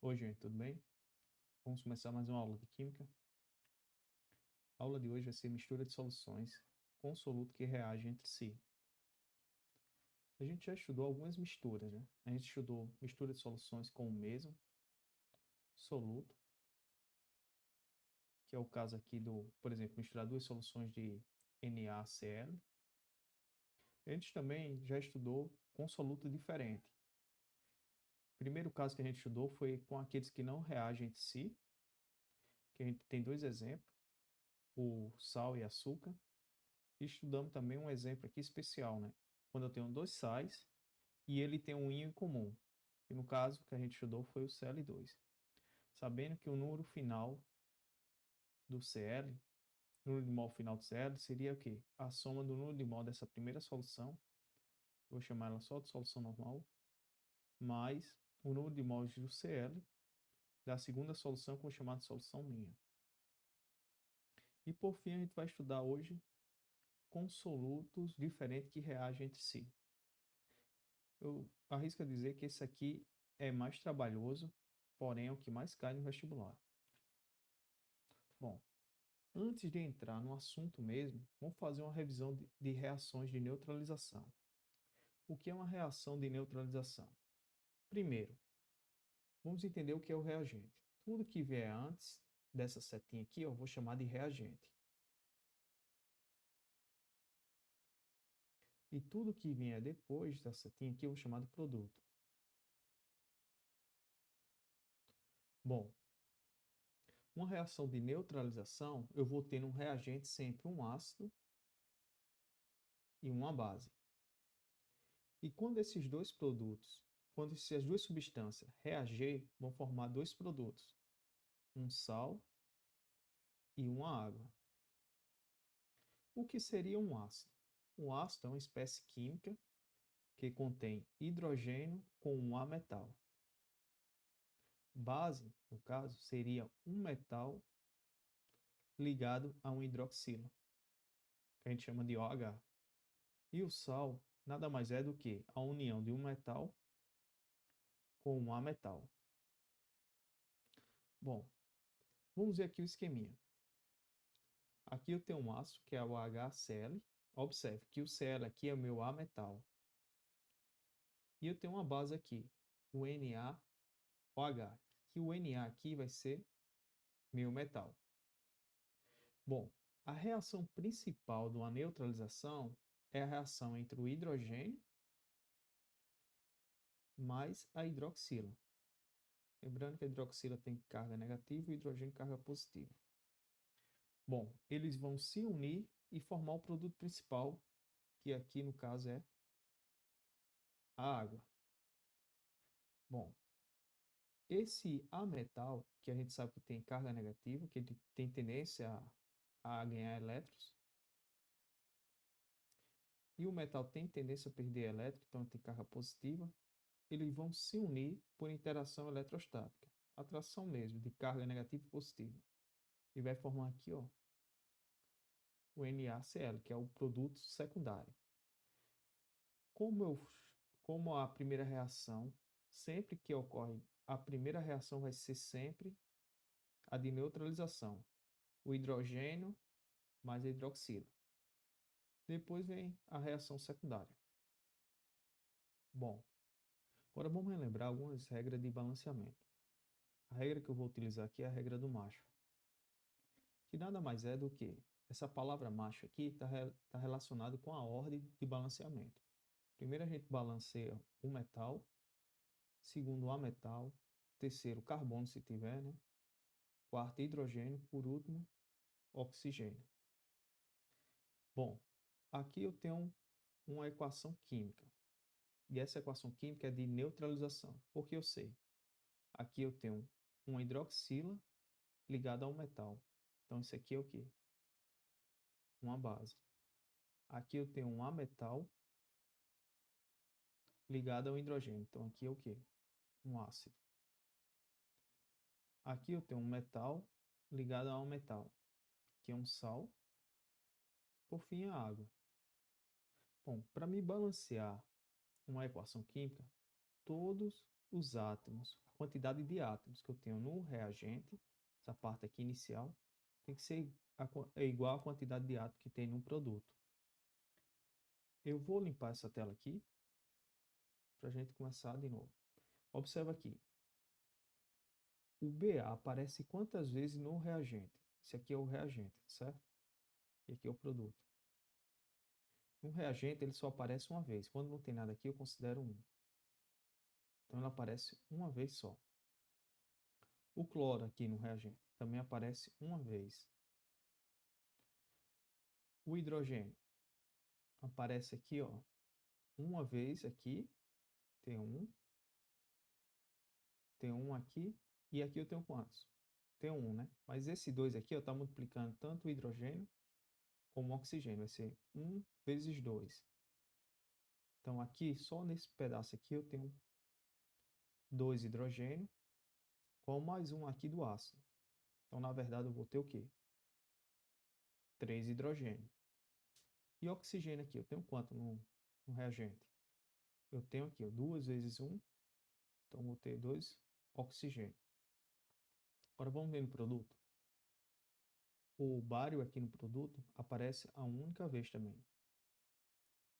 Oi, gente, tudo bem? Vamos começar mais uma aula de Química. A aula de hoje vai ser mistura de soluções com soluto que reagem entre si. A gente já estudou algumas misturas, né? A gente estudou mistura de soluções com o mesmo soluto, que é o caso aqui do, por exemplo, misturar duas soluções de NaCl. A gente também já estudou com soluto diferente. O primeiro caso que a gente estudou foi com aqueles que não reagem entre si, que a gente tem dois exemplos, o sal e açúcar. E estudamos também um exemplo aqui especial, né? Quando eu tenho dois sais e ele tem um íon em comum. E no caso que a gente estudou foi o Cl2. Sabendo que o número final do Cl, o número de mol final do Cl, seria o quê? A soma do número de mol dessa primeira solução, vou chamar ela só de solução normal, mais o número de mols do Cl da segunda solução, que eu vou chamar de solução minha. E por fim, a gente vai estudar hoje consolutos diferentes que reagem entre si. Eu arrisco a dizer que esse aqui é mais trabalhoso, porém é o que mais cai no vestibular. Bom, antes de entrar no assunto mesmo, vamos fazer uma revisão de reações de neutralização. O que é uma reação de neutralização? Primeiro, vamos entender o que é o reagente. Tudo que vier antes dessa setinha aqui, eu vou chamar de reagente. E tudo que vier depois da setinha aqui, eu vou chamar de produto. Bom, uma reação de neutralização, eu vou ter um reagente sempre um ácido e uma base. E quando esses dois produtos, quando essas duas substâncias reagir, vão formar dois produtos, um sal e uma água. O que seria um ácido? Um ácido é uma espécie química que contém hidrogênio com um A metal. Base, no caso, seria um metal ligado a um hidroxilo, que a gente chama de OH. E o sal nada mais é do que a união de um metal com um A metal. Bom, vamos ver aqui o esqueminha. Aqui eu tenho um ácido, que é o HCl. Observe que o Cl aqui é o meu A metal. E eu tenho uma base aqui, o NaOH, que o Na aqui vai ser meu metal. Bom, a reação principal de uma neutralização é a reação entre o hidrogênio mais a hidroxila. Lembrando que a hidroxila tem carga negativa e o hidrogênio carga positiva. Bom, eles vão se unir e formar o produto principal, que aqui no caso é a água. Bom, esse ametal, que a gente sabe que tem carga negativa, que ele tem tendência a ganhar elétrons, e o metal tem tendência a perder elétrons, então tem carga positiva, eles vão se unir por interação eletrostática, atração mesmo, de carga negativa e positiva. E vai formar aqui, ó, o NaCl, que é o produto secundário. Como a primeira reação, sempre que ocorre, a primeira reação vai ser sempre a de neutralização. O hidrogênio mais a hidroxila. Depois vem a reação secundária. Bom, agora vamos relembrar algumas regras de balanceamento. A regra que eu vou utilizar aqui é a regra do macho, que nada mais é do que essa palavra macho aqui está relacionada com a ordem de balanceamento. Primeiro a gente balanceia o metal, segundo o ametal, terceiro carbono se tiver, né? Quarto hidrogênio, por último oxigênio. Bom, aqui eu tenho uma equação química. E essa equação química é de neutralização, porque eu sei. Aqui eu tenho uma hidroxila ligada a um metal. Então isso aqui é o quê? Uma base. Aqui eu tenho um ametal ligado ao hidrogênio. Então aqui é o quê? Um ácido. Aqui eu tenho um metal ligado a um metal, que é um sal. Por fim, a água. Bom, para me balancear uma equação química, todos os átomos, a quantidade de átomos que eu tenho no reagente, essa parte aqui inicial, tem que ser igual à quantidade de átomos que tem no produto. Eu vou limpar essa tela aqui, para a gente começar de novo. Observa aqui. O BA aparece quantas vezes no reagente? Esse aqui é o reagente, certo? E aqui é o produto. No reagente, ele só aparece uma vez. Quando não tem nada aqui, eu considero 1. Então, ele aparece uma vez só. O cloro aqui no reagente também aparece uma vez. O hidrogênio aparece aqui, ó, uma vez aqui. Tem um aqui. E aqui eu tenho quantos? Tem um, né? Mas esse 2 aqui, está multiplicando tanto o hidrogênio como o oxigênio. Vai ser 1 vezes 2. Então, aqui, só nesse pedaço aqui, eu tenho 2 hidrogênio com mais um aqui do ácido. Então, na verdade, eu vou ter o quê? 3 hidrogênio. E oxigênio aqui, eu tenho quanto no reagente? Eu tenho aqui, ó, 2 vezes 1. Então, eu vou ter 2 oxigênio. Agora, vamos ver no produto. O bário aqui no produto aparece a única vez também.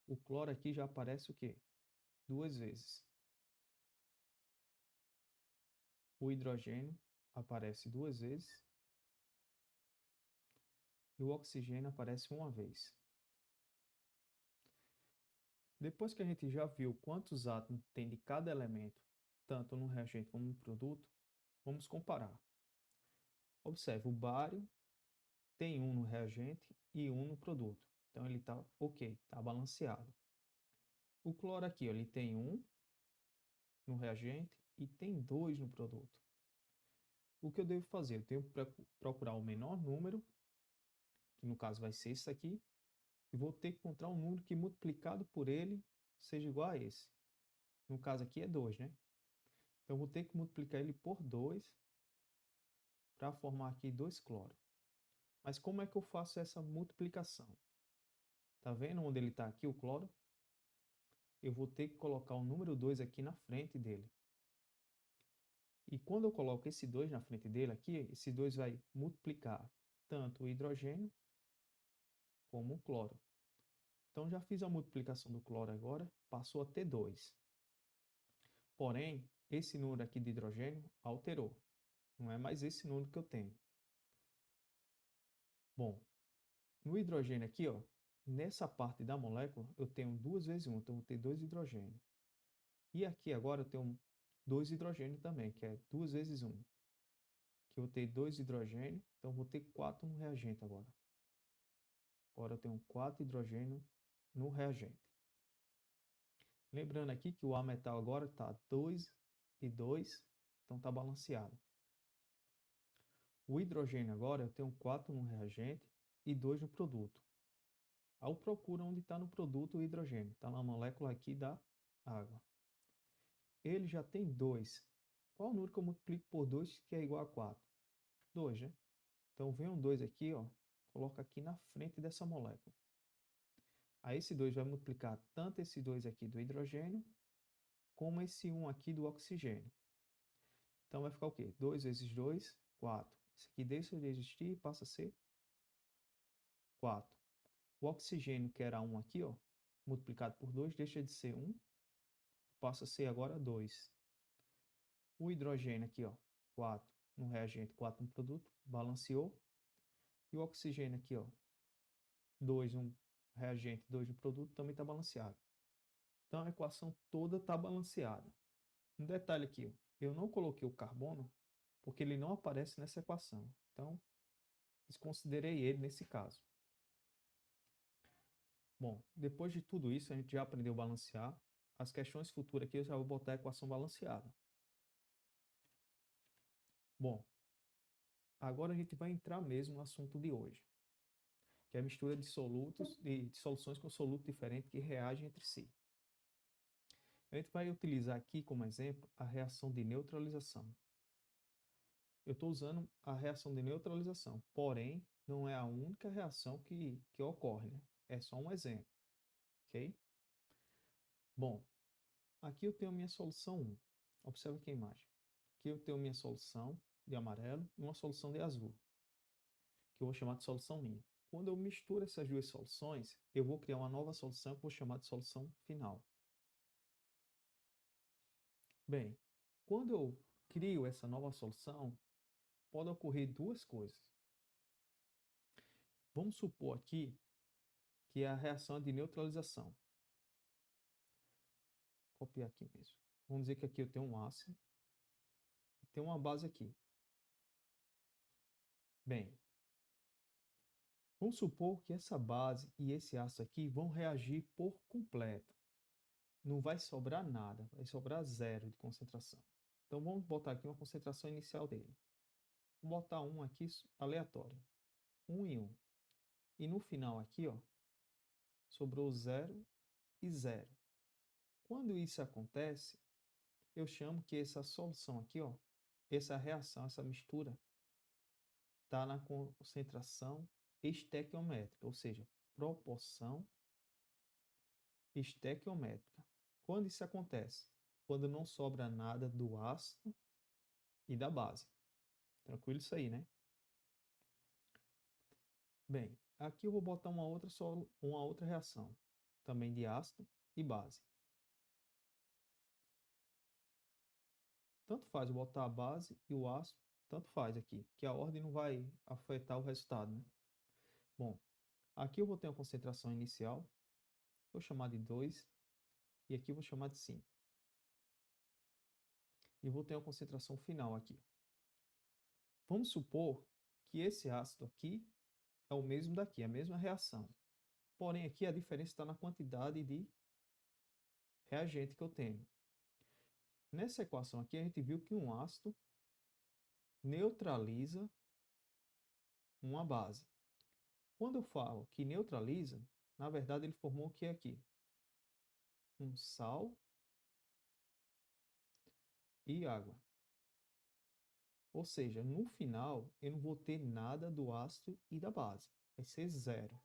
O cloro aqui já aparece o quê? 2 vezes. O hidrogênio aparece 2 vezes. E o oxigênio aparece uma vez. Depois que a gente já viu quantos átomos tem de cada elemento, tanto no reagente como no produto, vamos comparar. Observe, o bário tem 1 no reagente e 1 no produto. Então, ele está ok, está balanceado. O cloro aqui, ó, ele tem 1 no reagente e tem 2 no produto. O que eu devo fazer? Eu tenho que procurar o menor número, que no caso vai ser esse aqui, e vou ter que encontrar um número que multiplicado por ele seja igual a esse. No caso aqui é 2, né? Então, eu vou ter que multiplicar ele por 2 para formar aqui 2 cloro. Mas como é que eu faço essa multiplicação? Tá vendo onde ele está aqui, o cloro? Eu vou ter que colocar o número 2 aqui na frente dele. E quando eu coloco esse 2 na frente dele aqui, esse 2 vai multiplicar tanto o hidrogênio como o cloro. Então, já fiz a multiplicação do cloro agora, passou a ter 2. Porém, esse número aqui de hidrogênio alterou. Não é mais esse número que eu tenho. Bom, no hidrogênio aqui, ó, nessa parte da molécula, eu tenho 2 vezes 1, então eu vou ter 2 hidrogênio. E aqui agora eu tenho 2 hidrogênio também, que é 2 vezes 1. Aqui eu vou ter 2 hidrogênio, então eu vou ter 4 no reagente agora. Agora eu tenho 4 hidrogênio no reagente. Lembrando aqui que o A metal agora está 2 e 2, então está balanceado. O hidrogênio agora eu tenho 4 no reagente e 2 no produto. Aí eu procuro onde está no produto o hidrogênio. Está na molécula aqui da água. Ele já tem 2. Qual o número que eu multiplico por 2 que é igual a 4? 2, né? Então vem um 2 aqui, ó, coloca aqui na frente dessa molécula. Aí esse 2 vai multiplicar tanto esse 2 aqui do hidrogênio, como esse 1 aqui do oxigênio. Então vai ficar o quê? 2 vezes 2, 4. Isso aqui deixa de existir e passa a ser 4. O oxigênio, que era 1 aqui, ó, multiplicado por 2, deixa de ser 1, passa a ser agora 2. O hidrogênio aqui, ó, 4 no reagente, 4 no produto, balanceou. E o oxigênio aqui, ó, 2 no reagente, 2 no produto, também está balanceado. Então a equação toda está balanceada. Um detalhe aqui, ó, eu não coloquei o carbono porque ele não aparece nessa equação. Então, desconsiderei ele nesse caso. Bom, depois de tudo isso, a gente já aprendeu a balancear. As questões futuras aqui eu já vou botar a equação balanceada. Bom, agora a gente vai entrar mesmo no assunto de hoje, que é a mistura de solutos, de soluções com soluto diferente que reagem entre si. A gente vai utilizar aqui como exemplo a reação de neutralização. Eu estou usando a reação de neutralização, porém, não é a única reação que ocorre, né? É só um exemplo, ok? Bom, aqui eu tenho a minha solução 1. Observe aqui a imagem. Aqui eu tenho minha solução de amarelo e uma solução de azul, que eu vou chamar de solução minha. Quando eu misturo essas duas soluções, eu vou criar uma nova solução que eu vou chamar de solução final. Bem, quando eu crio essa nova solução, pode ocorrer duas coisas. Vamos supor aqui que a reação é de neutralização. Vou copiar aqui mesmo. Vamos dizer que aqui eu tenho um ácido e tenho uma base aqui. Bem, vamos supor que essa base e esse ácido aqui vão reagir por completo. Não vai sobrar nada, vai sobrar zero de concentração. Então vamos botar aqui uma concentração inicial dele. Vou botar um aqui aleatório. 1 e 1. E no final aqui, ó, sobrou 0 e 0. Quando isso acontece, eu chamo que essa solução aqui, ó, essa reação, essa mistura, está na concentração estequiométrica, ou seja, proporção estequiométrica. Quando isso acontece? Quando não sobra nada do ácido e da base. Tranquilo isso aí, né? Bem, aqui eu vou botar uma outra reação, também de ácido e base. Tanto faz eu botar a base e o ácido, tanto faz aqui, que a ordem não vai afetar o resultado, né? Bom, aqui eu vou ter uma concentração inicial, vou chamar de 2, e aqui eu vou chamar de 5. E vou ter uma concentração final aqui. Vamos supor que esse ácido aqui é o mesmo daqui, a mesma reação. Porém, aqui a diferença está na quantidade de reagente que eu tenho. Nessa equação aqui, a gente viu que um ácido neutraliza uma base. Quando eu falo que neutraliza, na verdade ele formou o que aqui? Um sal e água. Ou seja, no final eu não vou ter nada do ácido e da base. Vai ser zero.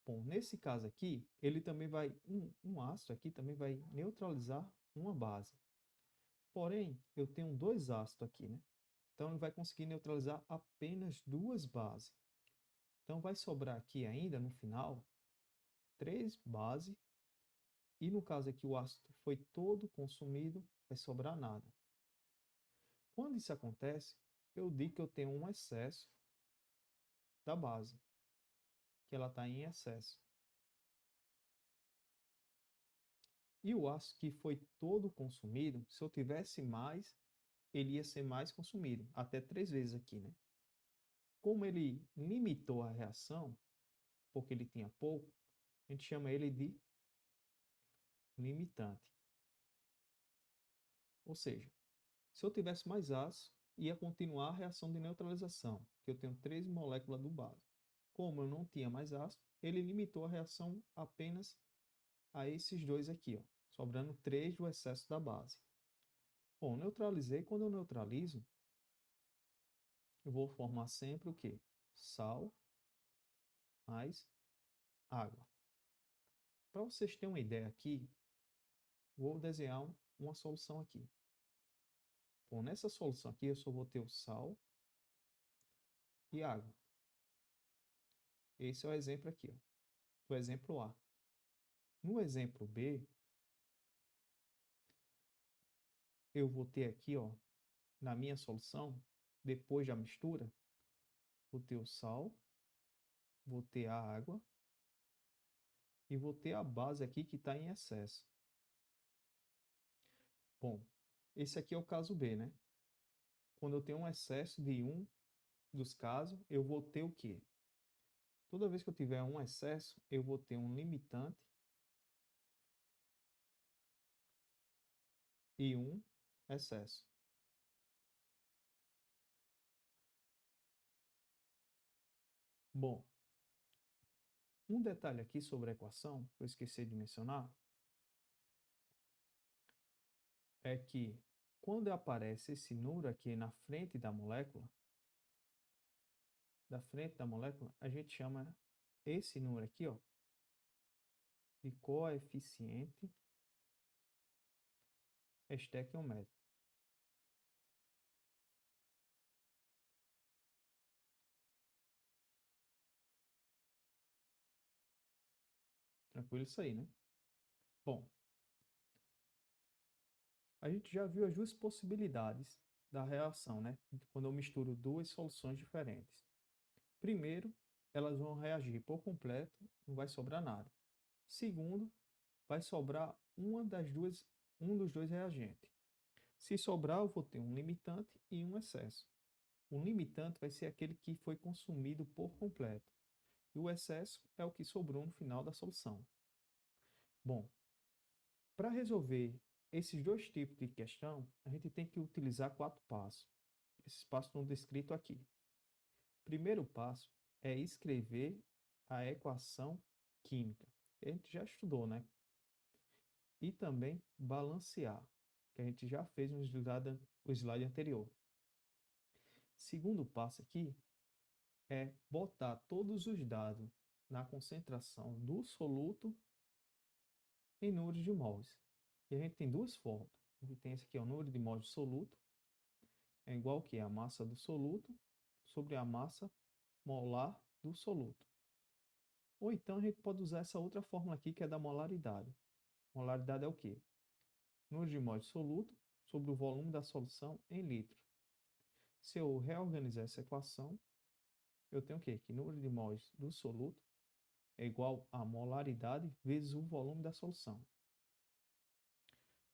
Bom, nesse caso aqui, ele também vai, um ácido aqui também vai neutralizar uma base. Porém, eu tenho dois ácidos aqui, né? Então, ele vai conseguir neutralizar apenas duas bases. Então, vai sobrar aqui ainda, no final, 3 bases. E no caso aqui, o ácido foi todo consumido, vai sobrar nada. Quando isso acontece, eu digo que eu tenho um excesso da base, que ela está em excesso. E o ácido que foi todo consumido, se eu tivesse mais, ele ia ser mais consumido, até 3 vezes aqui, né? Como ele limitou a reação, porque ele tinha pouco, a gente chama ele de limitante. Ou seja, se eu tivesse mais ácido, ia continuar a reação de neutralização, que eu tenho 3 moléculas do base. Como eu não tinha mais ácido, ele limitou a reação apenas a esses dois aqui, ó, sobrando 3 do excesso da base. Bom, neutralizei. Quando eu neutralizo, eu vou formar sempre o quê? Sal mais água. Para vocês terem uma ideia aqui, vou desenhar uma solução aqui. Bom, nessa solução aqui eu só vou ter o sal e água. Esse é o exemplo aqui, ó, do exemplo A. No exemplo B, eu vou ter aqui, ó, na minha solução, depois da mistura, vou ter o sal, vou ter a água e vou ter a base aqui que está em excesso. Bom, esse aqui é o caso B, né? Quando eu tenho um excesso de um dos casos, eu vou ter o quê? Toda vez que eu tiver um excesso, eu vou ter um limitante e um excesso. Bom, um detalhe aqui sobre a equação, que eu esqueci de mencionar, é que quando aparece esse número aqui na frente da molécula, a gente chama esse número aqui, ó, de coeficiente estequiométrico. Tranquilo isso aí, né? Bom, a gente já viu as duas possibilidades da reação, né? Quando eu misturo duas soluções diferentes. Primeiro, elas vão reagir por completo, não vai sobrar nada. Segundo, vai sobrar um dos dois reagentes. Se sobrar, eu vou ter um limitante e um excesso. O limitante vai ser aquele que foi consumido por completo. E o excesso é o que sobrou no final da solução. Bom, para resolver esses dois tipos de questão, a gente tem que utilizar 4 passos. Esses passos estão descritos aqui. Primeiro passo é escrever a equação química. A gente já estudou, né? E também balancear, que a gente já fez no slide anterior. Segundo passo aqui é botar todos os dados na concentração do soluto em números de mols. E a gente tem duas formas. A gente tem esse aqui, o número de mols de soluto, é igual que a massa do soluto sobre a massa molar do soluto. Ou então a gente pode usar essa outra fórmula aqui, que é da molaridade. Molaridade é o quê? Número de mols de soluto sobre o volume da solução em litro. Se eu reorganizar essa equação, eu tenho o quê? Que número de mols do soluto é igual a molaridade vezes o volume da solução.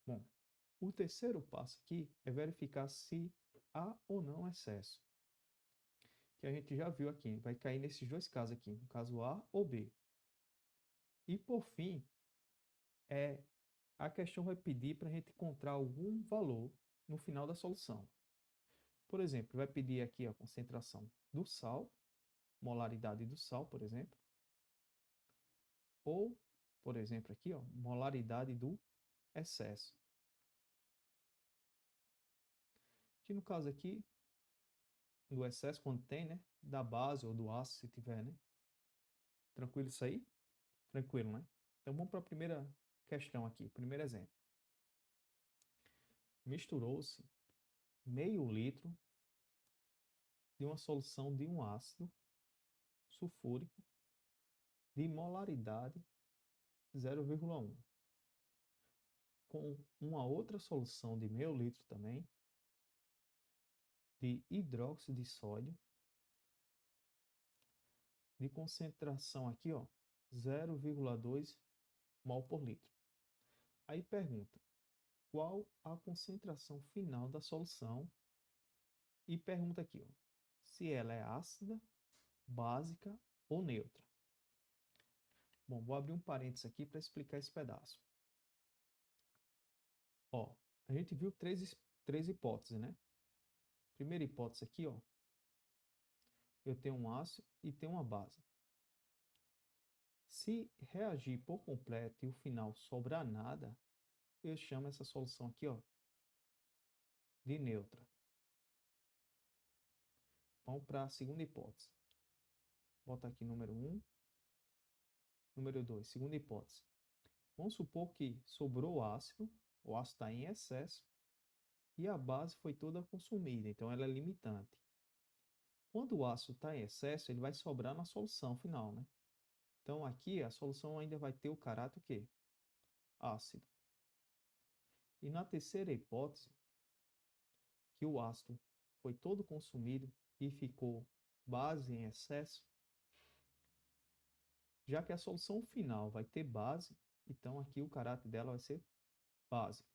Bom, o terceiro passo aqui é verificar se há ou não excesso. Que a gente já viu aqui, vai cair nesses dois casos aqui, no caso A ou B. E por fim, a questão vai pedir para a gente encontrar algum valor no final da solução. Por exemplo, vai pedir aqui a concentração do sal, molaridade do sal, por exemplo. Ou, por exemplo, aqui, ó, molaridade do excesso. Que no caso aqui, do excesso, quando tem, né? Da base ou do ácido, se tiver, né? Tranquilo isso aí? Tranquilo, né? Então vamos para a primeira questão aqui, primeiro exemplo. Misturou-se meio litro de uma solução de um ácido sulfúrico de molaridade 0,1 com uma outra solução de meio litro também de hidróxido de sódio de concentração aqui, ó, 0,2 mol por litro. Aí pergunta, qual a concentração final da solução? E pergunta aqui, ó, se ela é ácida, básica ou neutra. Bom, vou abrir um parênteses aqui para explicar esse pedaço. Ó, a gente viu três hipóteses, né? Primeira hipótese aqui, ó, eu tenho um ácido e tenho uma base. Se reagir por completo e o final sobrar nada, eu chamo essa solução aqui, ó, de neutra. Vamos para a segunda hipótese. Bota aqui número 1, número 2, segunda hipótese. Vamos supor que sobrou ácido, o ácido está em excesso, e a base foi toda consumida, então ela é limitante. Quando o ácido está em excesso, ele vai sobrar na solução final, né? Então aqui a solução ainda vai ter o caráter o quê? Ácido. E na terceira hipótese, que o ácido foi todo consumido e ficou base em excesso, já que a solução final vai ter base, então aqui o caráter dela vai ser básico.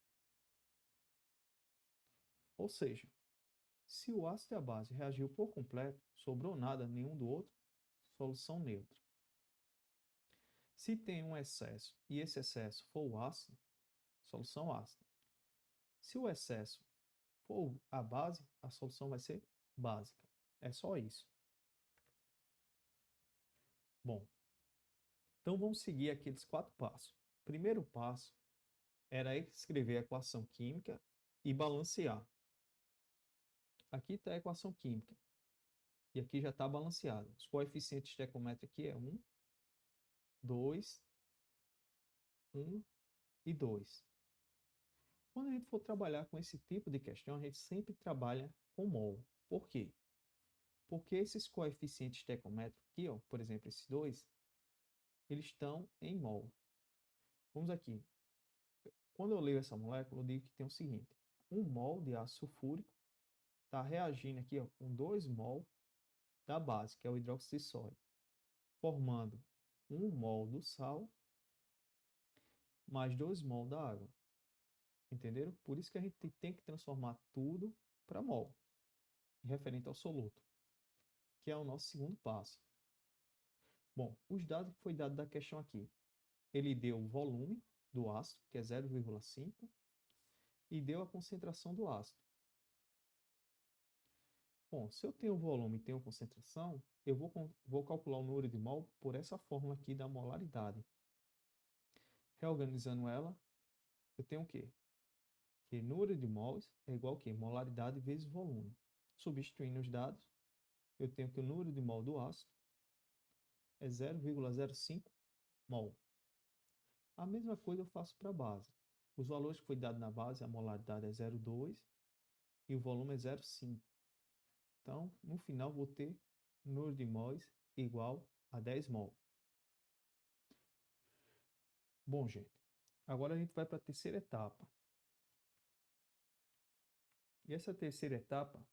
Ou seja, se o ácido e a base reagiu por completo, sobrou nada nenhum do outro, solução neutra. Se tem um excesso e esse excesso for o ácido, solução ácida. Se o excesso for a base, a solução vai ser básica. É só isso. Bom, então vamos seguir aqueles 4 passos. Primeiro passo era escrever a equação química e balancear. Aqui está a equação química. E aqui já está balanceado. Os coeficientes de estequiométrico aqui é 1, 2, 1 e 2. Quando a gente for trabalhar com esse tipo de questão, a gente sempre trabalha com mol. Por quê? Porque esses coeficientes estequiométricos aqui, ó, por exemplo, esses dois, eles estão em mol. Vamos aqui. Quando eu leio essa molécula, eu digo que tem o seguinte: 1 mol de ácido sulfúrico está reagindo aqui ó, com 2 mol da base, que é o hidróxido de sódio, formando 1 mol do sal mais 2 mol da água. Entenderam? Por isso que a gente tem que transformar tudo para mol, referente ao soluto, que é o nosso segundo passo. Bom, os dados que foi dado da questão aqui. Ele deu o volume do ácido, que é 0,5, e deu a concentração do ácido. Bom, se eu tenho volume e tenho concentração, eu vou calcular o número de mol por essa fórmula aqui da molaridade. Reorganizando ela, eu tenho o quê? Que número de mols é igual a quê? Molaridade vezes volume. Substituindo os dados, eu tenho que o número de mol do ácido é 0,05 mol. A mesma coisa eu faço para a base. Os valores que foi dado na base, a molaridade é 0,2 e o volume é 0,5. Então, no final, vou ter número de mols igual a 10 mol. Bom, gente, agora a gente vai para a terceira etapa. E essa terceira etapa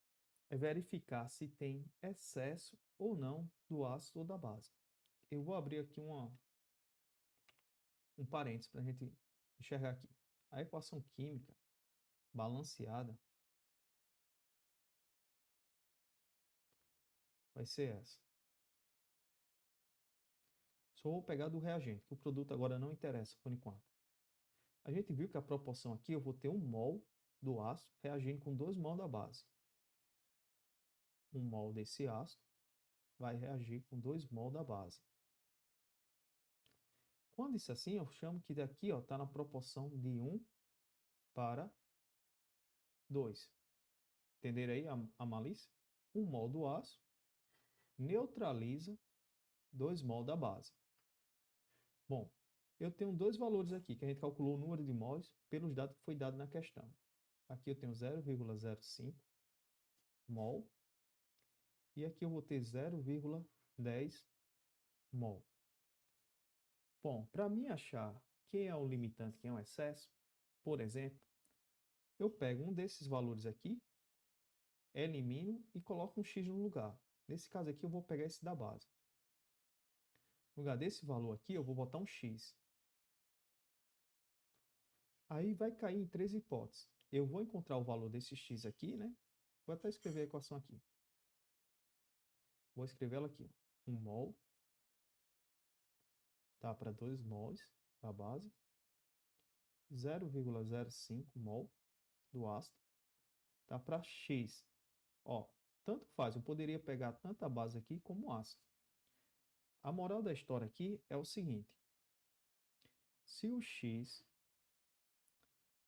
é verificar se tem excesso ou não do ácido ou da base. Eu vou abrir aqui um parênteses para a gente enxergar aqui. A equação química balanceada vai ser essa. Só vou pegar do reagente, que o produto agora não interessa por enquanto. A gente viu que a proporção aqui eu vou ter 1 mol do ácido reagindo com 2 mol da base. 1 mol desse ácido vai reagir com 2 mol da base. Quando isso é assim, eu chamo que daqui está na proporção de 1 para 2. Entenderam aí a malícia? 1 mol do ácido neutraliza 2 mol da base. Bom, eu tenho dois valores aqui, que a gente calculou o número de mols pelos dados que foi dado na questão. Aqui eu tenho 0,05 mol e aqui eu vou ter 0,10 mol. Bom, para mim achar quem é o limitante, quem é o excesso, por exemplo, eu pego um desses valores aqui, elimino e coloco um x no lugar. Nesse caso aqui eu vou pegar esse da base. No lugar desse valor aqui eu vou botar um x. Aí vai cair em três hipóteses. Eu vou encontrar o valor desse x aqui, né? Vou até escrever a equação aqui. Vou escrever ela aqui. 1 mol tá para 2 mols da base. 0,05 mol do ácido tá para x. Ó, tanto faz, eu poderia pegar tanto a base aqui como o ácido. A moral da história aqui é o seguinte: se o x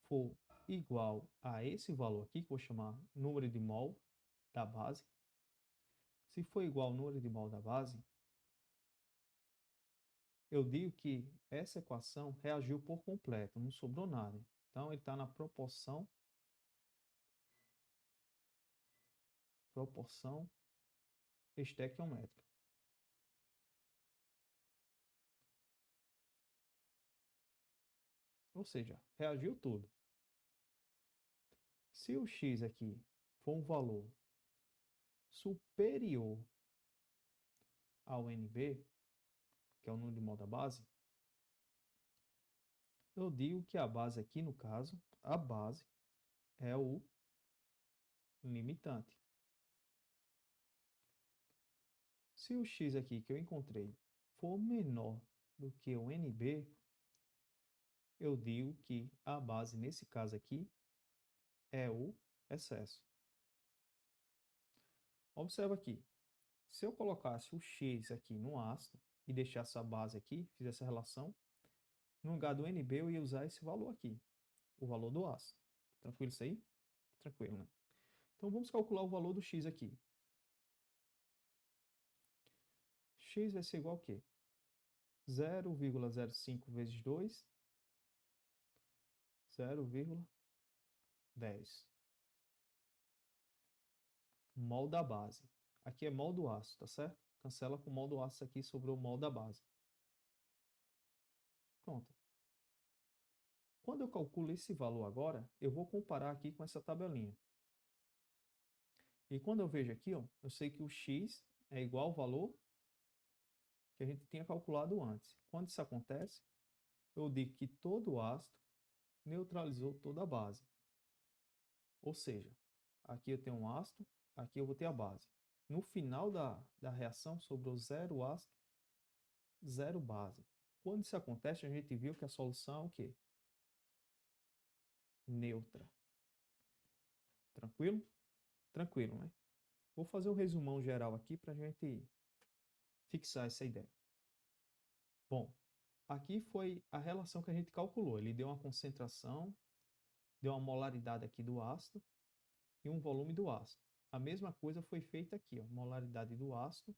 for igual a esse valor aqui, que eu vou chamar número de mol da base, se for igual ao número de mol da base, eu digo que essa equação reagiu por completo, não sobrou nada. Então, ele está na proporção estequiométrica. Ou seja, reagiu tudo. Se o x aqui for um valor superior ao NB, que é o número de mol da base, eu digo que a base aqui, no caso, a base é o limitante. Se o x aqui que eu encontrei for menor do que o NB, eu digo que a base, nesse caso aqui, é o excesso. Observa aqui. Se eu colocasse o x aqui no ácido e deixasse a base aqui, fizesse a relação, no lugar do NB eu ia usar esse valor aqui, o valor do ácido. Tranquilo isso aí? Tranquilo, né? Então vamos calcular o valor do x aqui. X vai ser igual a quê? 0,05 vezes 2, 0,10 mol da base. Aqui é mol do ácido, tá certo? Cancela com mol do ácido aqui, sobrou mol da base. Pronto. Quando eu calculo esse valor agora, eu vou comparar aqui com essa tabelinha. E quando eu vejo aqui, ó, eu sei que o x é igual ao valor que a gente tinha calculado antes. Quando isso acontece, eu digo que todo o ácido neutralizou toda a base. Ou seja, aqui eu tenho um ácido, aqui eu vou ter a base. No final da reação, sobrou zero ácido, zero base. Quando isso acontece, a gente viu que a solução é o quê? Neutra. Tranquilo? Tranquilo, né? Vou fazer um resumão geral aqui para a gente fixar essa ideia. Bom, aqui foi a relação que a gente calculou. Ele deu uma concentração, deu uma molaridade aqui do ácido e um volume do ácido. A mesma coisa foi feita aqui, ó, molaridade do ácido,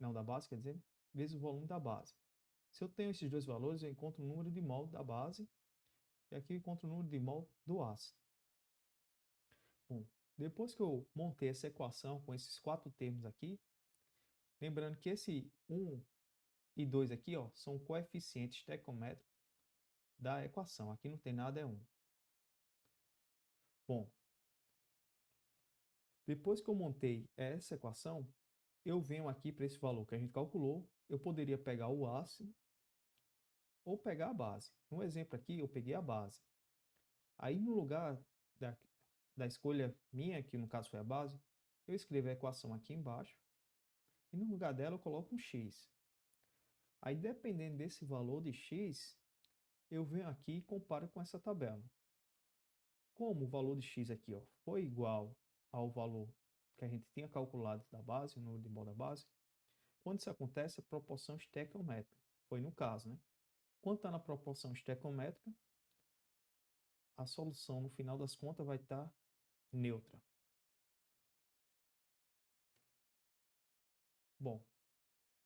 não da base, quer dizer, vezes o volume da base. Se eu tenho esses dois valores, eu encontro o número de mol da base e aqui eu encontro o número de mol do ácido. Bom, depois que eu montei essa equação com esses quatro termos aqui, lembrando que esse 1 e 2 aqui, ó, são coeficientes estequiométricos da equação. Aqui não tem nada, é 1. Bom, depois que eu montei essa equação, eu venho aqui para esse valor que a gente calculou. Eu poderia pegar o ácido ou pegar a base. No exemplo aqui, eu peguei a base. Aí, no lugar da escolha minha, que no caso foi a base, eu escrevo a equação aqui embaixo. E no lugar dela, eu coloco um x. Aí, dependendo desse valor de x, eu venho aqui e comparo com essa tabela. Como o valor de x aqui, ó, foi igual ao valor que a gente tinha calculado da base, o número de mol da base, quando isso acontece, a proporção estequiométrica. Foi no caso, né? Quando está na proporção estequiométrica, a solução, no final das contas, vai estar neutra. Bom,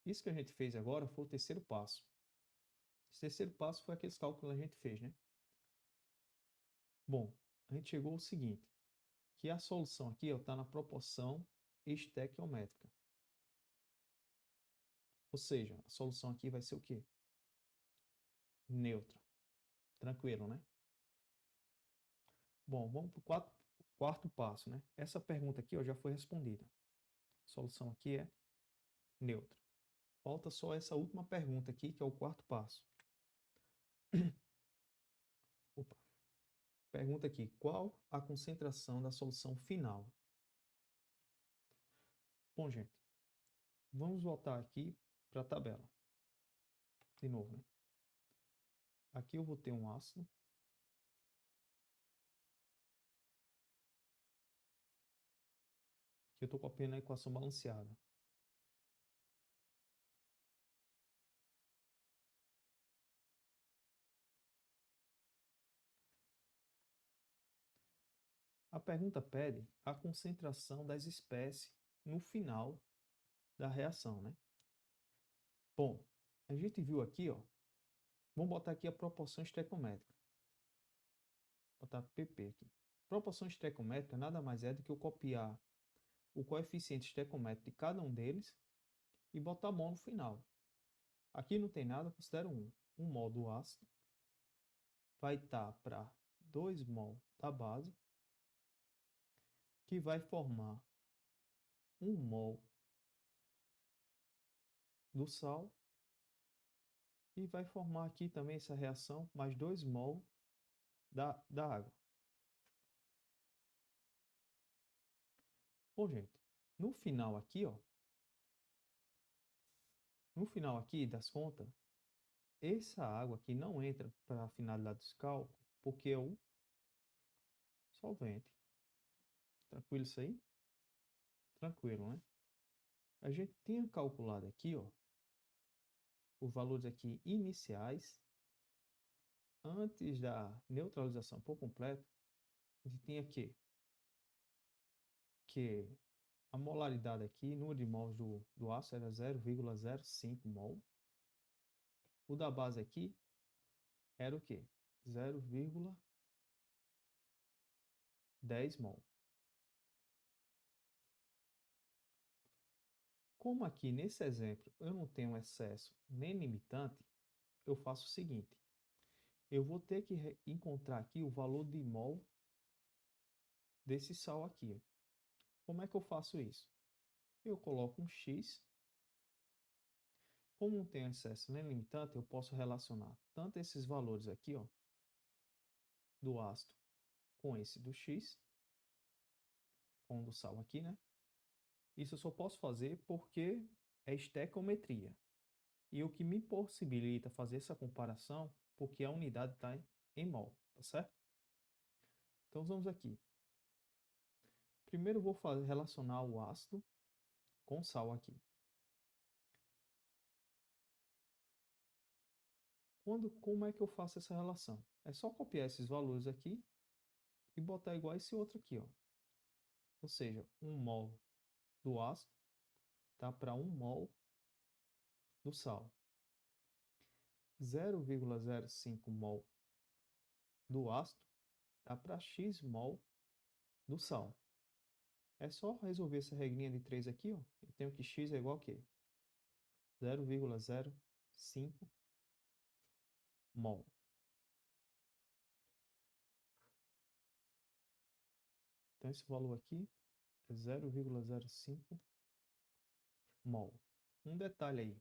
isso que a gente fez agora foi o terceiro passo. Esse terceiro passo foi aqueles cálculos que a gente fez, né? Bom, a gente chegou ao seguinte, que a solução aqui está na proporção estequiométrica. Ou seja, a solução aqui vai ser o quê? Neutra. Tranquilo, né? Bom, vamos para o quarto passo, né? Essa pergunta aqui ó, já foi respondida. A solução aqui é neutra. Falta só essa última pergunta aqui, que é o quarto passo. Opa. Pergunta aqui, qual a concentração da solução final? Bom, gente, vamos voltar aqui para a tabela. De novo, né? Aqui eu vou ter um ácido. Que eu estou copiando a equação balanceada. A pergunta pede a concentração das espécies no final da reação, né? Bom, a gente viu aqui, ó, vamos botar aqui a proporção estequiométrica. Vou botar PP aqui. Proporção estequiométrica nada mais é do que eu copiar o coeficiente estequiométrico de cada um deles e botar mol no final. Aqui não tem nada, eu considero 1. 1 mol do ácido vai estar para 2 mol da base, que vai formar 1 mol do sal e vai formar aqui também essa reação mais 2 mol da água. Bom, gente, no final aqui, ó, no final aqui das contas, essa água aqui não entra para a finalidade dos cálculos, porque é o solvente. Tranquilo isso aí? Tranquilo, né? A gente tinha calculado aqui, ó, os valores aqui iniciais, antes da neutralização por completo, a gente tinha que a molaridade aqui, número de mols do ácido era 0,05 mol. O da base aqui era o quê? 0,10 mol. Como aqui nesse exemplo eu não tenho excesso nem limitante, eu faço o seguinte. eu vou ter que encontrar aqui o valor de mol desse sal aqui. Como é que eu faço isso? Eu coloco um X. Como não tem excesso nem limitante, eu posso relacionar tanto esses valores aqui, ó, do ácido com esse do X, com o do sal aqui, né? Isso eu só posso fazer porque é estequiometria. E o que me possibilita fazer essa comparação, porque a unidade está em mol, tá certo? Então vamos aqui. Primeiro eu vou relacionar o ácido com sal aqui. Como é que eu faço essa relação? É só copiar esses valores aqui e botar igual a esse outro aqui, ó. Ou seja, 1 mol do ácido tá para 1 mol do sal. 0,05 mol do ácido tá para x mol do sal. É só resolver essa regrinha de 3 aqui, ó. Eu tenho que x é igual a quê? 0,05 mol. Então esse valor aqui é 0,05 mol. Um detalhe aí.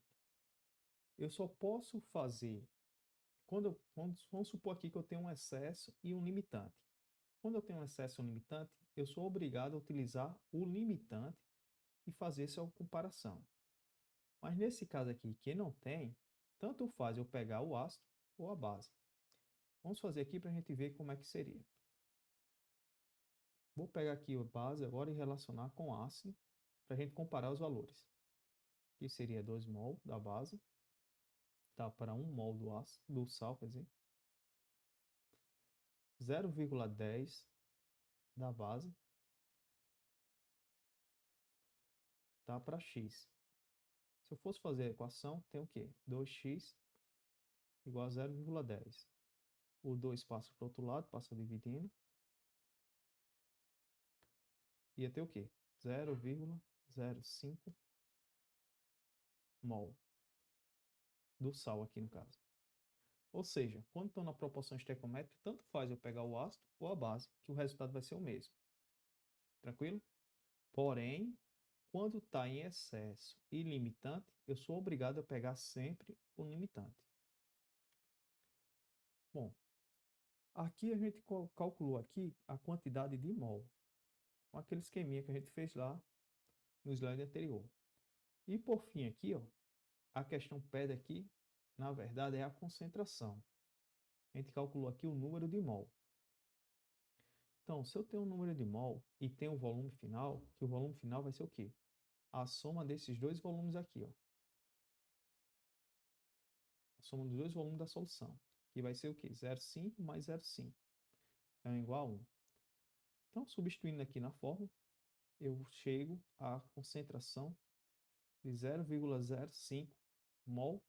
Eu só posso fazer vamos supor aqui que eu tenho um excesso e um limitante. Quando eu tenho um excesso e um limitante, eu sou obrigado a utilizar o limitante e fazer essa comparação. Mas nesse caso aqui, que não tem, tanto faz eu pegar o ácido ou a base. Vamos fazer aqui para a gente ver como é que seria. Vou pegar aqui a base agora e relacionar com o ácido para a gente comparar os valores. Aqui seria 2 mol da base, tá para 1 mol do ácido, do sal, quer dizer. 0,10 da base tá para x. Se eu fosse fazer a equação, tem o quê? 2x igual a 0,10. O 2 passa para o outro lado, passa dividindo. Ia ter o quê? 0,05 mol do sal aqui no caso. Ou seja, quando estou na proporção estequiométrica, tanto faz eu pegar o ácido ou a base, que o resultado vai ser o mesmo. Tranquilo? Porém, quando está em excesso e limitante, eu sou obrigado a pegar sempre o limitante. Bom, aqui a gente calculou aqui a quantidade de mol, com aquele esqueminha que a gente fez lá no slide anterior. E por fim aqui, ó, a questão pede aqui, na verdade, é a concentração. A gente calculou aqui o número de mol. Então, se eu tenho um número de mol e tenho o volume final, que o volume final vai ser o quê? A soma desses dois volumes aqui, ó. A soma dos dois volumes da solução, que vai ser o quê? 0,5 mais 0,5. É igual a 1. Então, substituindo aqui na fórmula, eu chego à concentração de 0,05 mol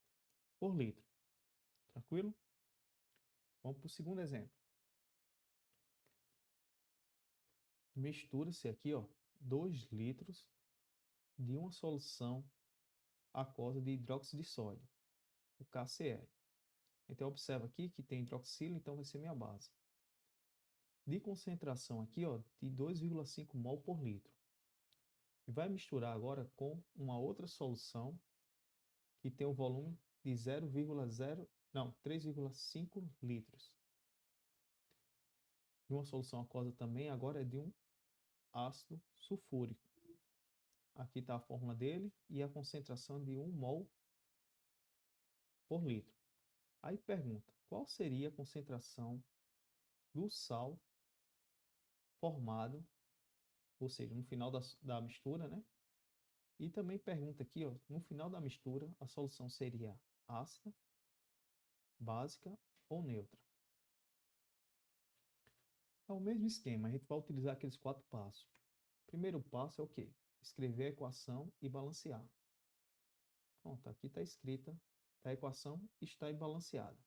por litro. Tranquilo? Vamos para o segundo exemplo. Mistura-se aqui, ó, 2 litros de uma solução aquosa de hidróxido de sódio, o KCl. Então, observa aqui que tem hidroxilo, então vai ser minha base. De concentração aqui, ó, de 2,5 mol por litro. E vai misturar agora com uma outra solução que tem o volume de 3,5 litros. E uma solução aquosa também agora é de um ácido sulfúrico. Aqui está a fórmula dele e a concentração de 1 mol por litro. Aí pergunta, qual seria a concentração do sal formado, ou seja, no final da mistura, né? E também pergunta aqui, ó, no final da mistura, a solução seria ácida, básica ou neutra. É o mesmo esquema, a gente vai utilizar aqueles 4 passos. Primeiro passo é o quê? Escrever a equação e balancear. Pronto, aqui está escrita, a equação está balanceada.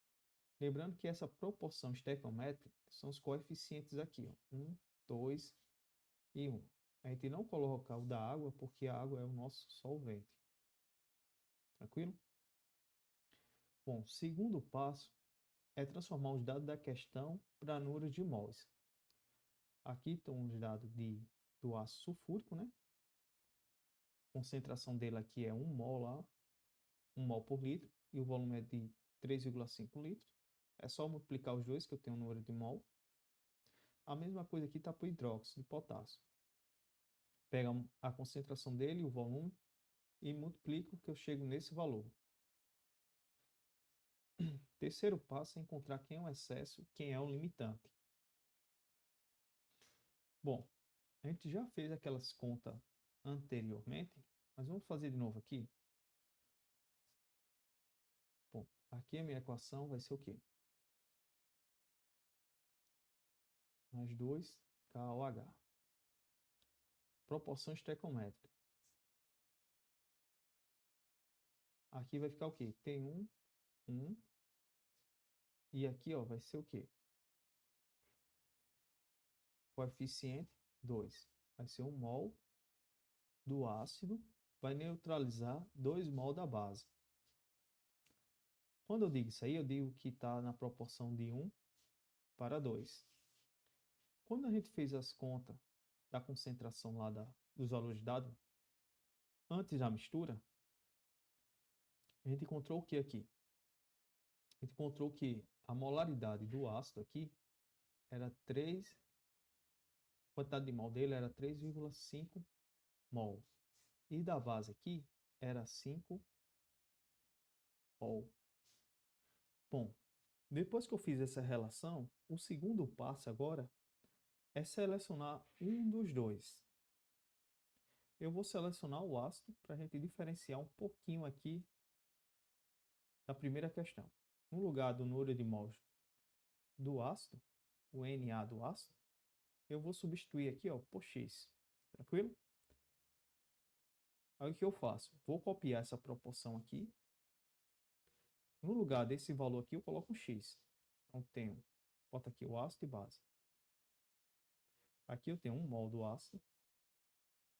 Lembrando que essa proporção estequiométrica são os coeficientes aqui, ó, 1, 2 e 1. A gente não coloca o da água porque a água é o nosso solvente. Tranquilo? Bom, segundo passo, é transformar os dados da questão para números de mols. Aqui estão os dados do ácido sulfúrico, né? A concentração dele aqui é 1 mol lá, 1 mol por litro, e o volume é de 3,5 litros. É só multiplicar os dois que eu tenho o número de mol. A mesma coisa aqui está para o hidróxido de potássio. Pega a concentração dele, o volume, e multiplico que eu chego nesse valor. Terceiro passo é encontrar quem é o excesso e quem é o limitante. Bom, a gente já fez aquelas contas anteriormente, mas vamos fazer de novo aqui. Bom, aqui a minha equação vai ser o quê? Mais 2KOH. Proporção estequiométrica. Aqui vai ficar o quê? T1, 1. E aqui, ó, vai ser o quê? Coeficiente 2. Vai ser 1 mol do ácido. Vai neutralizar 2 mol da base. Quando eu digo isso aí, eu digo que está na proporção de 1 para 2. Quando a gente fez as contas da concentração lá dos valores dados, antes da mistura, a gente encontrou o que aqui? A gente encontrou que a molaridade do ácido aqui era 3, a quantidade de mol dele era 3,5 mol. E da base aqui era 5 mol. Bom, depois que eu fiz essa relação, o segundo passo agora é selecionar um dos dois. Eu vou selecionar o ácido para a gente diferenciar um pouquinho aqui da primeira questão. No lugar do número de mols do ácido, o Na do ácido, eu vou substituir aqui, ó, por X. Tranquilo? Aí o que eu faço? Vou copiar essa proporção aqui. No lugar desse valor aqui, eu coloco um X. Então, boto aqui o ácido e base. Aqui eu tenho 1 mol do ácido,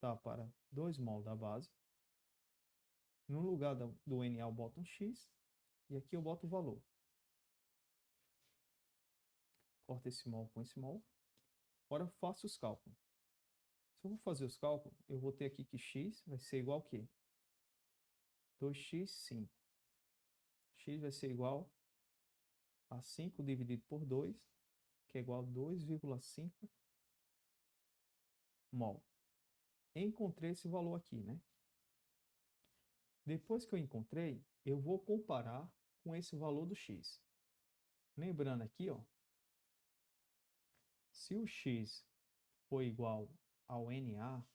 tá, para 2 mol da base. No lugar do Na eu boto um X. E aqui eu boto o valor. Corto esse mol com esse mol. Agora eu faço os cálculos. Se eu vou fazer os cálculos, eu vou ter aqui que x vai ser igual a quê? 2x, 5. X vai ser igual a 5 dividido por 2, que é igual a 2,5 mol. Encontrei esse valor aqui, né? Depois que eu encontrei, eu vou comparar com esse valor do x. Lembrando aqui, ó, se o x for igual ao Na,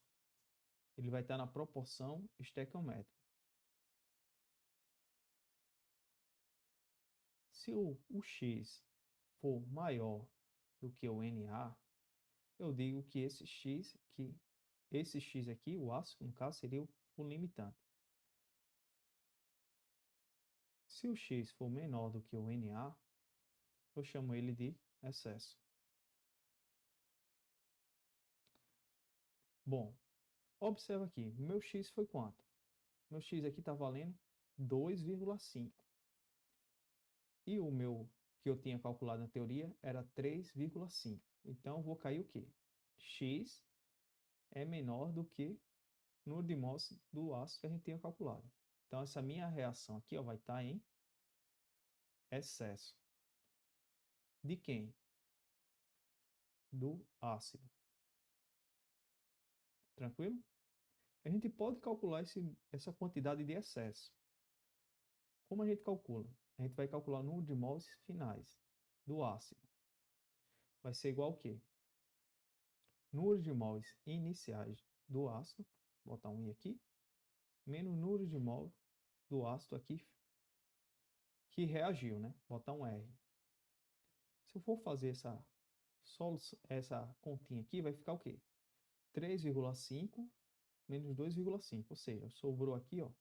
ele vai estar na proporção estequiométrica. Se o x for maior do que o Na, eu digo que esse x aqui, o ácido, no caso, seria o limitante. Se o x for menor do que o Na, eu chamo ele de excesso. Bom, observa aqui, meu x foi quanto? Meu x aqui está valendo 2,5. E o meu, que eu tinha calculado na teoria, era 3,5. Então, vou cair o quê? X é menor do que o número de mols do ácido que a gente tinha calculado. Então, essa minha reação aqui, ó, vai estar em excesso. De quem? Do ácido. Tranquilo? A gente pode calcular essa quantidade de excesso. Como a gente calcula? A gente vai calcular o número de mols finais do ácido. Vai ser igual ao quê? Número de mols iniciais do ácido, botar um i aqui, menos número de mols do ácido aqui que reagiu, né? Botar um R. Se eu for fazer essa continha aqui, vai ficar o quê? 3,5 menos 2,5, ou seja, sobrou aqui, ó,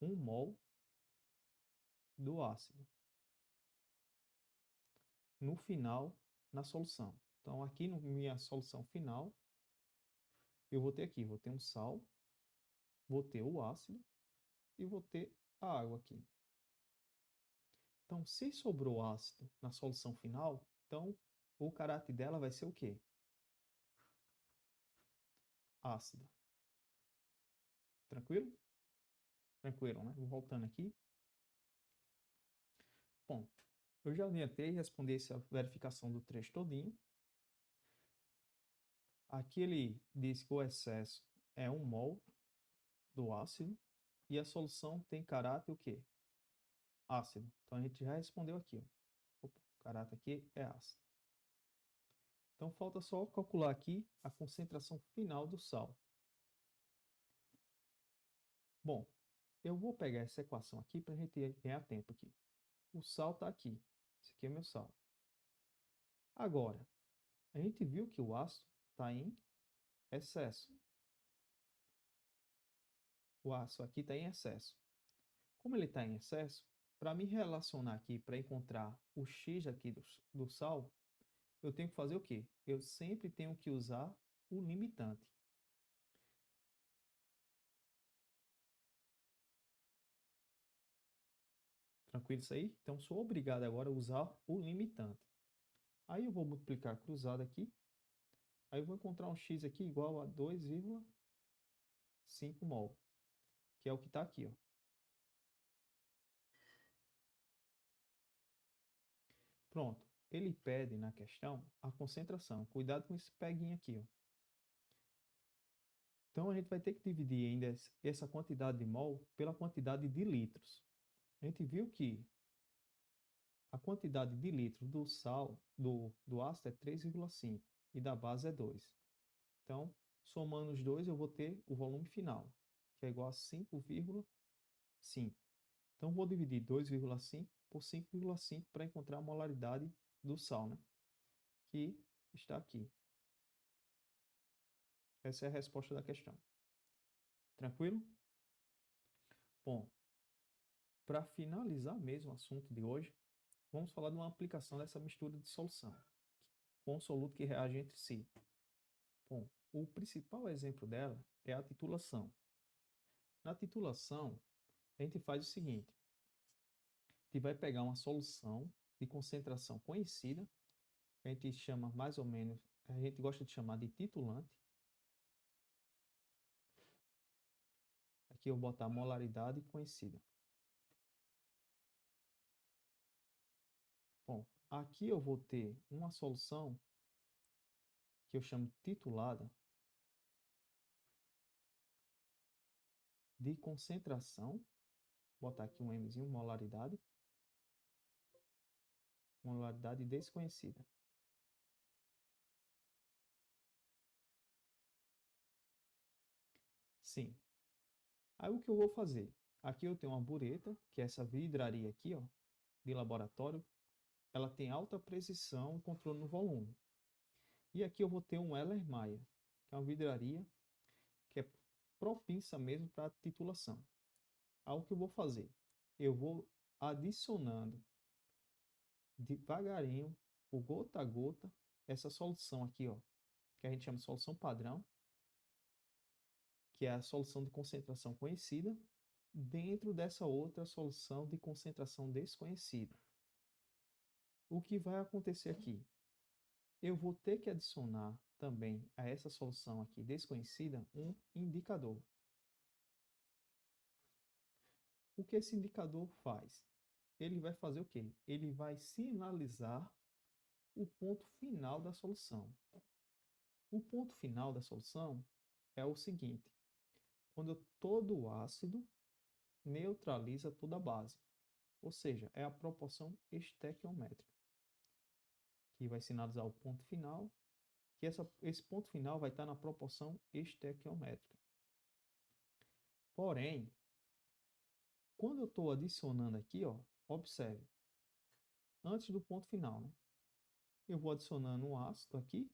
1 mol do ácido no final, na solução. Então, aqui na minha solução final, eu vou ter aqui, vou ter um sal, vou ter o ácido e vou ter a água aqui. Então, se sobrou ácido na solução final, então o caráter dela vai ser o quê? Ácida. Tranquilo? Tranquilo, né? Vou voltando aqui. Bom, eu já adiantei, respondi essa verificação do trecho todinho. Aqui ele diz que o excesso é 1 mol do ácido e a solução tem caráter o quê? Ácido. Então a gente já respondeu aqui, ó. Opa, o caráter aqui é ácido. Então falta só calcular aqui a concentração final do sal. Bom, eu vou pegar essa equação aqui para a gente ganhar tempo aqui. O sal está aqui. Esse aqui é meu sal. Agora, a gente viu que o ácido está em excesso. O ácido aqui está em excesso. Como ele está em excesso, para me relacionar aqui, para encontrar o X aqui do sal, eu tenho que fazer o quê? Eu sempre tenho que usar o limitante. Tranquilo isso aí? Então, sou obrigado agora a usar o limitante. Aí eu vou multiplicar cruzado aqui. Aí eu vou encontrar um X aqui igual a 2,5 mol, que é o que está aqui, ó. Pronto. Ele pede na questão a concentração. Cuidado com esse peguinho aqui, ó. Então a gente vai ter que dividir ainda essa quantidade de mol pela quantidade de litros. A gente viu que a quantidade de litros do sal, do ácido é 3,5 e da base é 2. Então, somando os dois, eu vou ter o volume final, que é igual a 5,5. Então, vou dividir 2,5 por 5,5 para encontrar a molaridade do sal, né? Que está aqui. Essa é a resposta da questão. Tranquilo? Bom, para finalizar mesmo o assunto de hoje, vamos falar de uma aplicação dessa mistura de solução com o soluto que reage entre si. Bom, o principal exemplo dela é a titulação. Na titulação, a gente faz o seguinte: a gente vai pegar uma solução de concentração conhecida, a gente chama mais ou menos, a gente gosta de chamar de titulante. Aqui eu vou botar molaridade conhecida. Bom, aqui eu vou ter uma solução que eu chamo titulada de concentração. Vou botar aqui um Mzinho, molaridade desconhecida. Sim. Aí o que eu vou fazer? Aqui eu tenho uma bureta, que é essa vidraria aqui, ó, de laboratório. Ela tem alta precisão e controle no volume. E aqui eu vou ter um Erlenmeyer, que é uma vidraria que é propensa mesmo para titulação. Aí o que eu vou fazer? Eu vou adicionando devagarinho, o gota a gota, essa solução aqui, ó, que a gente chama de solução padrão, que é a solução de concentração conhecida, dentro dessa outra solução de concentração desconhecida. O que vai acontecer aqui? Eu vou ter que adicionar também a essa solução aqui desconhecida um indicador. O que esse indicador faz? Ele vai fazer o quê? Ele vai sinalizar o ponto final da solução. O ponto final da solução é o seguinte: quando todo o ácido neutraliza toda a base, ou seja, é a proporção estequiométrica, que vai sinalizar o ponto final, que esse ponto final vai estar na proporção estequiométrica. Porém, quando eu estou adicionando aqui, ó, observe, antes do ponto final, né, eu vou adicionando um ácido aqui,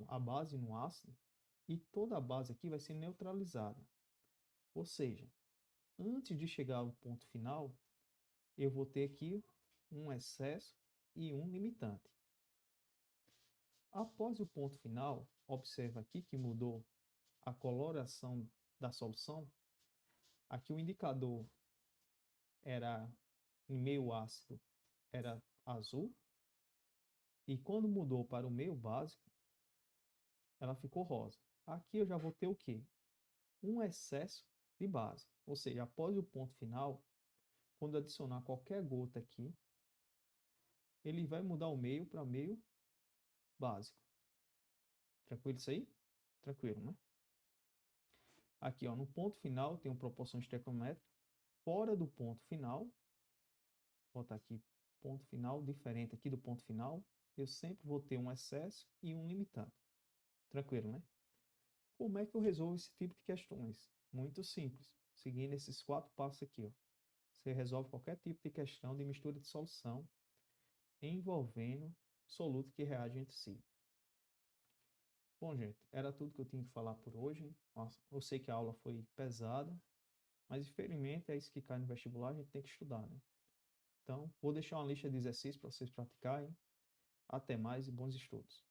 a base no ácido, e toda a base aqui vai ser neutralizada. Ou seja, antes de chegar ao ponto final, eu vou ter aqui um excesso e um limitante. Após o ponto final, observa aqui que mudou a coloração da solução. Aqui o indicador era em meio ácido era azul, e quando mudou para o meio básico, ela ficou rosa. Aqui eu já vou ter o quê? Um excesso de base. Ou seja, após o ponto final, quando adicionar qualquer gota aqui, ele vai mudar o meio para meio básico. Tranquilo isso aí? Tranquilo, né? Aqui, ó, no ponto final tem uma proporção estequiométrica. Fora do ponto final, vou botar aqui ponto final, diferente aqui do ponto final, eu sempre vou ter um excesso e um limitante. Tranquilo, né? Como é que eu resolvo esse tipo de questões? Muito simples. Seguindo esses 4 passos aqui, ó. Você resolve qualquer tipo de questão de mistura de solução envolvendo solutos que reagem entre si. Bom, gente, era tudo que eu tinha que falar por hoje. Nossa, eu sei que a aula foi pesada, mas infelizmente é isso que cai no vestibular, a gente tem que estudar, né? Então, vou deixar uma lista de exercícios para vocês praticarem. Até mais e bons estudos.